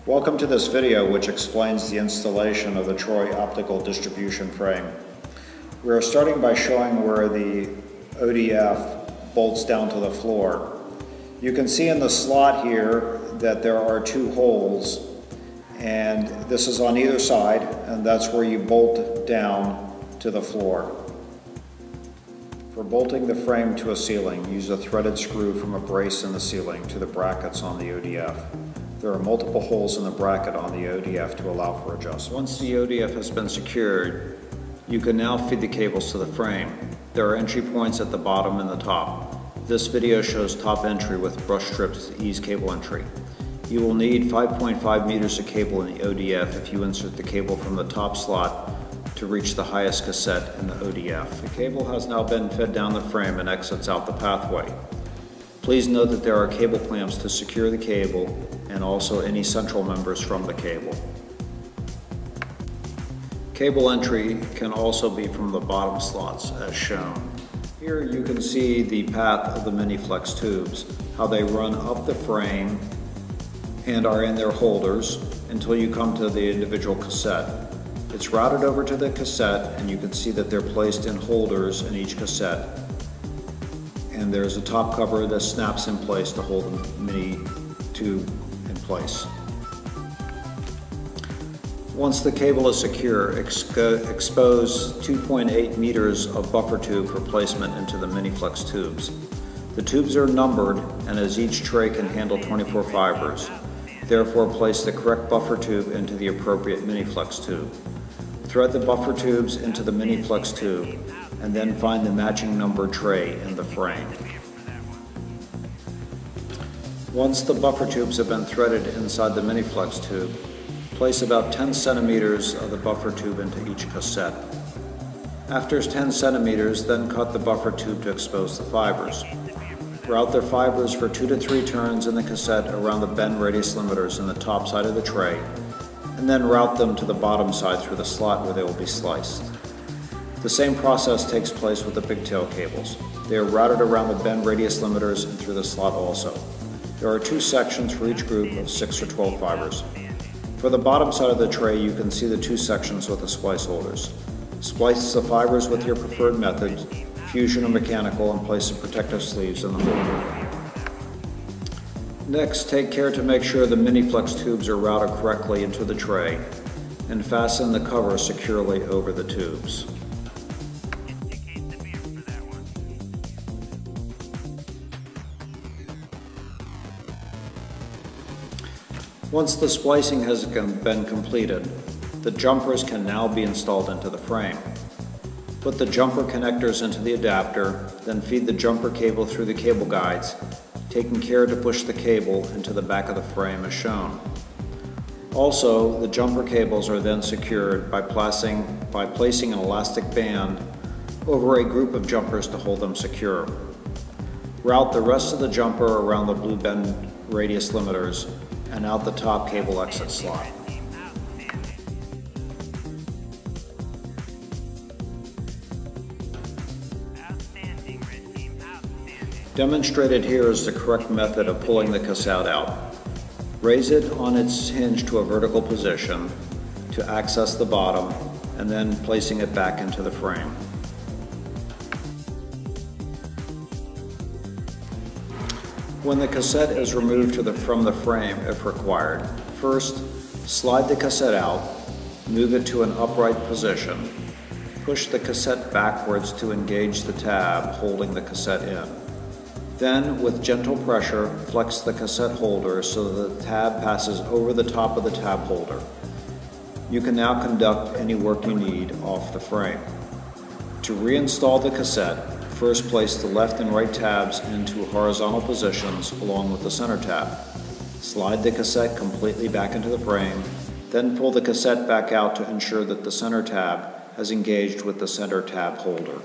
Welcome to this video which explains the installation of the Troy optical distribution frame. We are starting by showing where the ODF bolts down to the floor. You can see in the slot here that there are two holes, and this is on either side, and that's where you bolt down to the floor. For bolting the frame to a ceiling, use a threaded screw from a brace in the ceiling to the brackets on the ODF. There are multiple holes in the bracket on the ODF to allow for adjustment. Once the ODF has been secured, you can now feed the cables to the frame. There are entry points at the bottom and the top. This video shows top entry with brush strips to ease cable entry. You will need 5.5 meters of cable in the ODF if you insert the cable from the top slot to reach the highest cassette in the ODF. The cable has now been fed down the frame and exits out the pathway. Please note that there are cable clamps to secure the cable and also any central members from the cable. Cable entry can also be from the bottom slots as shown. Here you can see the path of the mini-flex tubes, how they run up the frame and are in their holders until you come to the individual cassette. It's routed over to the cassette, and you can see that they're placed in holders in each cassette. And there's a top cover that snaps in place to hold the mini tube in place. Once the cable is secure, expose 2.8 meters of buffer tube for placement into the mini-flex tubes. The tubes are numbered, and as each tray can handle 24 fibers, therefore place the correct buffer tube into the appropriate mini-flex tube. Thread the buffer tubes into the mini-flex tube, and then find the matching numbered tray in the frame. Once the buffer tubes have been threaded inside the mini-flex tube, place about 10 centimeters of the buffer tube into each cassette. After 10 centimeters, then cut the buffer tube to expose the fibers. Route the fibers for 2 to 3 turns in the cassette around the bend radius limiters in the top side of the tray, and then route them to the bottom side through the slot where they will be sliced. The same process takes place with the pigtail cables. They are routed around the bend radius limiters and through the slot also. There are 2 sections for each group of 6 or 12 fibers. For the bottom side of the tray, you can see the 2 sections with the splice holders. Splice the fibers with your preferred method, fusion or mechanical, and place the protective sleeves in the holder. Next, take care to make sure the mini-flex tubes are routed correctly into the tray, and fasten the cover securely over the tubes. Once the splicing has been completed, the jumpers can now be installed into the frame. Put the jumper connectors into the adapter, then feed the jumper cable through the cable guides, taking care to push the cable into the back of the frame as shown. Also, the jumper cables are then secured by placing an elastic band over a group of jumpers to hold them secure. Route the rest of the jumper around the blue bend radius limiters and out the top cable exit slot. Demonstrated here is the correct method of pulling the cassette out. Raise it on its hinge to a vertical position to access the bottom, and then placing it back into the frame. When the cassette is removed from the frame if required, first slide the cassette out, move it to an upright position, push the cassette backwards to engage the tab holding the cassette in. Then, with gentle pressure, flex the cassette holder so that the tab passes over the top of the tab holder. You can now conduct any work you need off the frame. To reinstall the cassette, first place the left and right tabs into horizontal positions along with the center tab. Slide the cassette completely back into the frame, then pull the cassette back out to ensure that the center tab has engaged with the center tab holder.